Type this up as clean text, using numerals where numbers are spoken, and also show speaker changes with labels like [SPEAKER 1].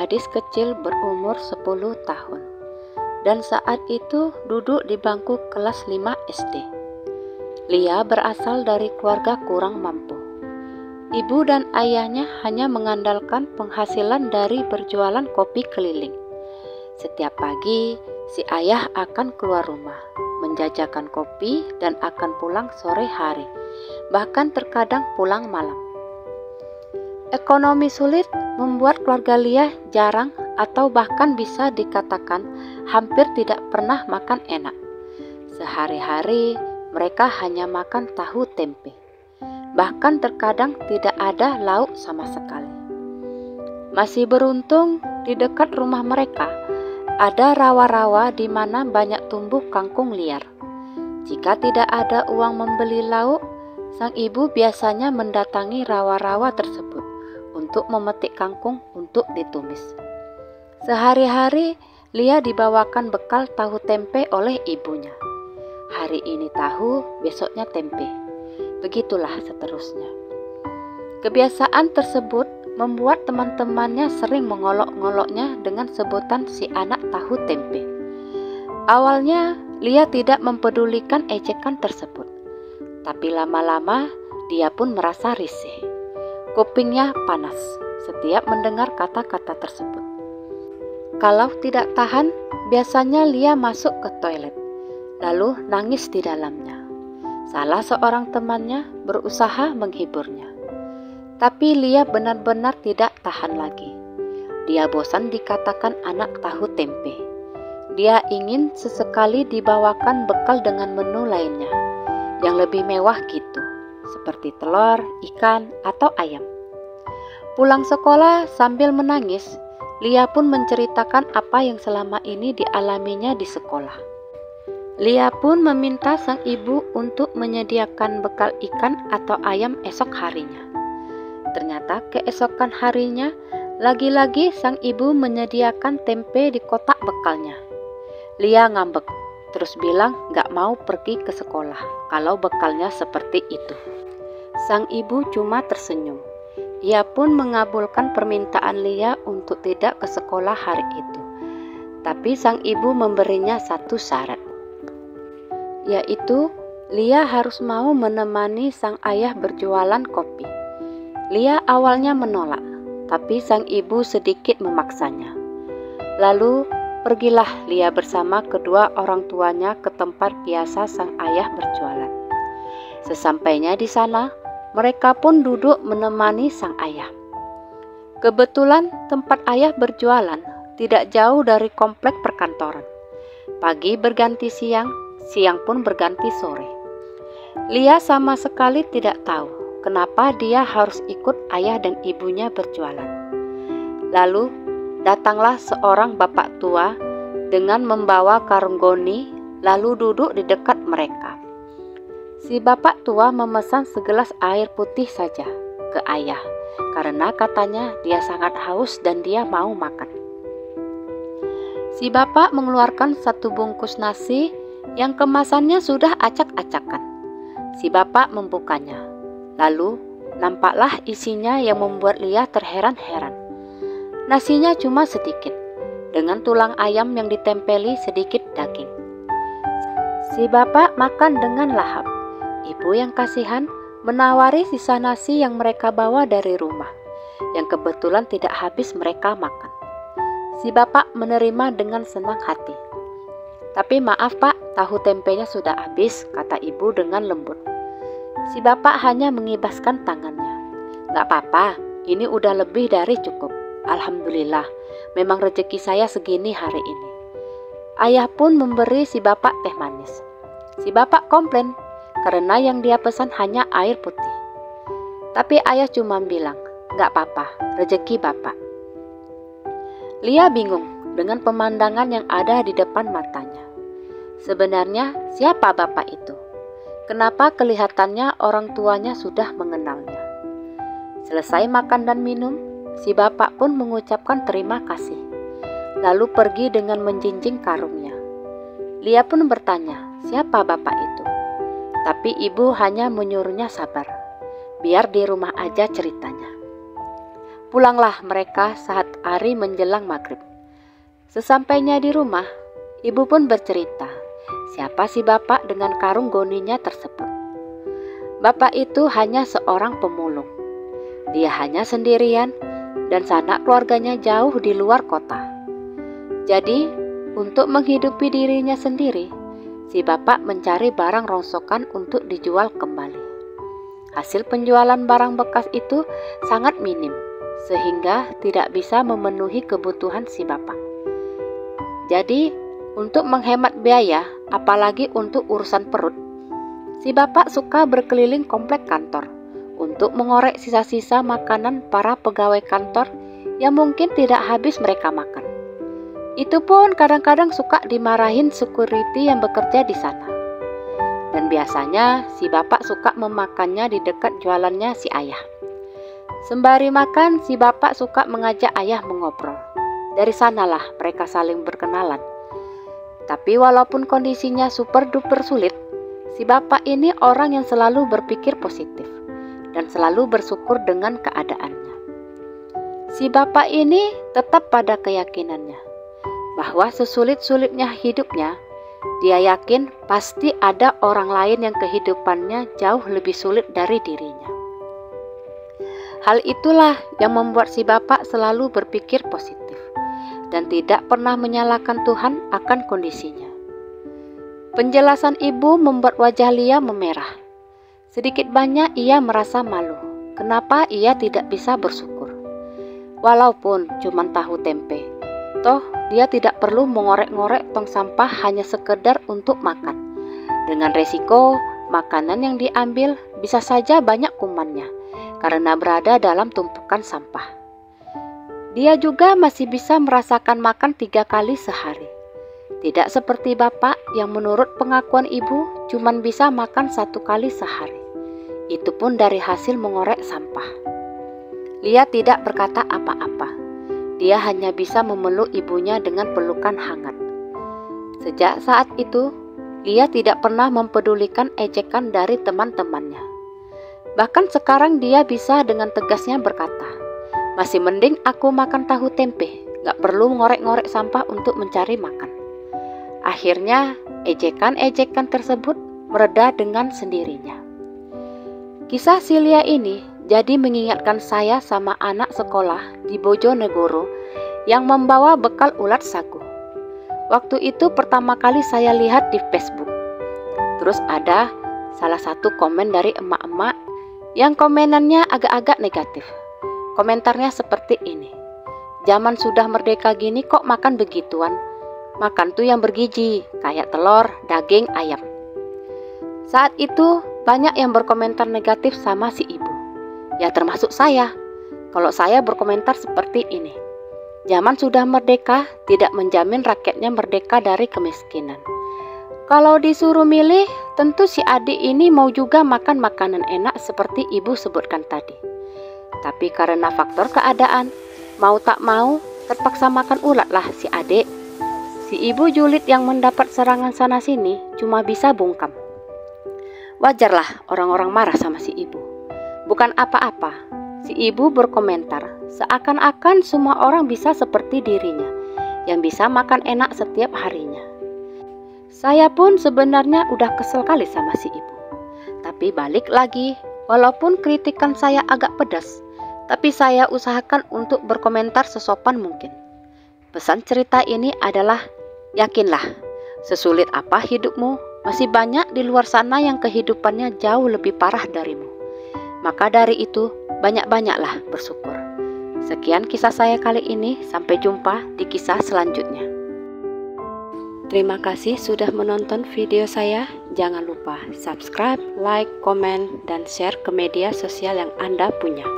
[SPEAKER 1] gadis kecil berumur 10 tahun, dan saat itu duduk di bangku kelas 5 SD. Lia berasal dari keluarga kurang mampu. Ibu dan ayahnya hanya mengandalkan penghasilan dari berjualan kopi keliling. Setiap pagi, si ayah akan keluar rumah, menjajakan kopi dan akan pulang sore hari, bahkan terkadang pulang malam. Ekonomi sulit membuat keluarga Lia jarang atau bahkan bisa dikatakan hampir tidak pernah makan enak. Sehari-hari mereka hanya makan tahu tempe. Bahkan terkadang tidak ada lauk sama sekali. Masih beruntung di dekat rumah mereka ada rawa-rawa di mana banyak tumbuh kangkung liar. Jika tidak ada uang membeli lauk, sang ibu biasanya mendatangi rawa-rawa tersebut untuk memetik kangkung untuk ditumis. Sehari-hari Lia dibawakan bekal tahu tempe oleh ibunya. Hari ini tahu, besoknya tempe. Begitulah seterusnya. Kebiasaan tersebut membuat teman-temannya sering mengolok-ngoloknya dengan sebutan si anak tahu tempe. Awalnya Lia tidak mempedulikan ejekan tersebut, tapi lama-lama dia pun merasa risih. Kupingnya panas setiap mendengar kata-kata tersebut. Kalau tidak tahan, biasanya Lia masuk ke toilet, lalu nangis di dalamnya. Salah seorang temannya berusaha menghiburnya. Tapi Lia benar-benar tidak tahan lagi. Dia bosan dikatakan anak tahu tempe. Dia ingin sesekali dibawakan bekal dengan menu lainnya, yang lebih mewah gitu, seperti telur, ikan, atau ayam. Pulang sekolah sambil menangis, Lia pun menceritakan apa yang selama ini dialaminya di sekolah. Lia pun meminta sang ibu untuk menyediakan bekal ikan atau ayam esok harinya. Ternyata keesokan harinya, lagi-lagi sang ibu menyediakan tempe di kotak bekalnya. Lia ngambek, terus bilang gak mau pergi ke sekolah kalau bekalnya seperti itu. Sang ibu cuma tersenyum. Ia pun mengabulkan permintaan Lia untuk tidak ke sekolah hari itu. Tapi sang ibu memberinya satu syarat, yaitu Lia harus mau menemani sang ayah berjualan kopi. Lia awalnya menolak, tapi sang ibu sedikit memaksanya. Lalu pergilah Lia bersama kedua orang tuanya ke tempat biasa sang ayah berjualan. Sesampainya di sana, mereka pun duduk menemani sang ayah. Kebetulan tempat ayah berjualan tidak jauh dari komplek perkantoran. Pagi berganti siang, siang pun berganti sore. Lia sama sekali tidak tahu kenapa dia harus ikut ayah dan ibunya berjualan. Lalu datanglah seorang bapak tua dengan membawa karung goni, lalu duduk di dekat mereka. Si bapak tua memesan segelas air putih saja ke ayah, karena katanya dia sangat haus dan dia mau makan. Si bapak mengeluarkan satu bungkus nasi yang kemasannya sudah acak-acakan. Si bapak membukanya. Lalu nampaklah isinya yang membuat Lia terheran-heran. Nasinya cuma sedikit, dengan tulang ayam yang ditempeli sedikit daging. Si bapak makan dengan lahap. Ibu yang kasihan menawari sisa nasi yang mereka bawa dari rumah, yang kebetulan tidak habis mereka makan. Si bapak menerima dengan senang hati. Tapi maaf pak, tahu tempenya sudah habis, kata ibu dengan lembut. Si bapak hanya mengibaskan tangannya. Gak apa-apa, ini udah lebih dari cukup. Alhamdulillah, memang rezeki saya segini hari ini. Ayah pun memberi si bapak teh manis. Si bapak komplain, karena yang dia pesan hanya air putih. Tapi ayah cuma bilang, gak apa-apa, rezeki bapak. Lia bingung dengan pemandangan yang ada di depan matanya. Sebenarnya siapa bapak itu? Kenapa kelihatannya orang tuanya sudah mengenalnya? Selesai makan dan minum, si bapak pun mengucapkan terima kasih, lalu pergi dengan menjinjing karungnya. Lia pun bertanya, siapa bapak itu? Tapi ibu hanya menyuruhnya sabar, biar di rumah aja ceritanya. Pulanglah mereka saat hari menjelang maghrib. Sesampainya di rumah, ibu pun bercerita, siapa si bapak dengan karung goninya tersebut. Bapak itu hanya seorang pemulung. Dia hanya sendirian dan sanak keluarganya jauh di luar kota. Jadi, untuk menghidupi dirinya sendiri, si bapak mencari barang rongsokan untuk dijual kembali. Hasil penjualan barang bekas itu sangat minim, sehingga tidak bisa memenuhi kebutuhan si bapak. Jadi, untuk menghemat biaya, apalagi untuk urusan perut, si bapak suka berkeliling komplek kantor untuk mengorek sisa-sisa makanan para pegawai kantor yang mungkin tidak habis mereka makan. Itu pun kadang-kadang suka dimarahin security yang bekerja di sana. Dan biasanya si bapak suka memakannya di dekat jualannya si ayah. Sembari makan, si bapak suka mengajak ayah mengobrol. Dari sanalah mereka saling berkenalan. Tapi walaupun kondisinya super duper sulit, si bapak ini orang yang selalu berpikir positif dan selalu bersyukur dengan keadaannya. Si bapak ini tetap pada keyakinannya bahwa sesulit-sulitnya hidupnya, dia yakin pasti ada orang lain yang kehidupannya jauh lebih sulit dari dirinya. Hal itulah yang membuat si bapak selalu berpikir positif dan tidak pernah menyalahkan Tuhan akan kondisinya. Penjelasan ibu membuat wajah Lia memerah. Sedikit banyak ia merasa malu. Kenapa ia tidak bisa bersyukur? Walaupun cuma tahu tempe, toh dia tidak perlu mengorek-ngorek tong sampah hanya sekedar untuk makan. Dengan resiko makanan yang diambil bisa saja banyak kumannya karena berada dalam tumpukan sampah. Dia juga masih bisa merasakan makan 3 kali sehari. Tidak seperti bapak yang menurut pengakuan ibu cuma bisa makan 1 kali sehari. Itu pun dari hasil mengorek sampah. Lia tidak berkata apa-apa. Dia hanya bisa memeluk ibunya dengan pelukan hangat. Sejak saat itu, Lia tidak pernah mempedulikan ejekan dari teman-temannya. Bahkan sekarang dia bisa dengan tegasnya berkata, masih mending aku makan tahu tempe, gak perlu ngorek-ngorek sampah untuk mencari makan. Akhirnya, ejekan-ejekan tersebut mereda dengan sendirinya. Kisah si Lia ini jadi mengingatkan saya sama anak sekolah di Bojonegoro yang membawa bekal ulat sagu. Waktu itu pertama kali saya lihat di Facebook. Terus ada salah satu komen dari emak-emak yang komenannya agak-agak negatif. Komentarnya seperti ini. Zaman sudah merdeka gini kok makan begituan? Makan tuh yang bergizi, kayak telur, daging, ayam. Saat itu banyak yang berkomentar negatif sama si ibu. Ya termasuk saya. Kalau saya berkomentar seperti ini. Zaman sudah merdeka tidak menjamin rakyatnya merdeka dari kemiskinan. Kalau disuruh milih, tentu si adik ini mau juga makan makanan enak seperti ibu sebutkan tadi. Tapi karena faktor keadaan, mau tak mau terpaksa makan ulat lah si adik. Si ibu julid yang mendapat serangan sana sini cuma bisa bungkam. Wajarlah orang-orang marah sama si ibu. Bukan apa-apa, si ibu berkomentar seakan-akan semua orang bisa seperti dirinya, yang bisa makan enak setiap harinya. Saya pun sebenarnya udah kesel kali sama si ibu. Tapi balik lagi, walaupun kritikan saya agak pedas, tapi saya usahakan untuk berkomentar sesopan mungkin. Pesan cerita ini adalah, yakinlah, sesulit apa hidupmu, masih banyak di luar sana yang kehidupannya jauh lebih parah darimu. Maka dari itu, banyak-banyaklah bersyukur. Sekian kisah saya kali ini, sampai jumpa di kisah selanjutnya. Terima kasih sudah menonton video saya. Jangan lupa subscribe, like, komen, dan share ke media sosial yang Anda punya.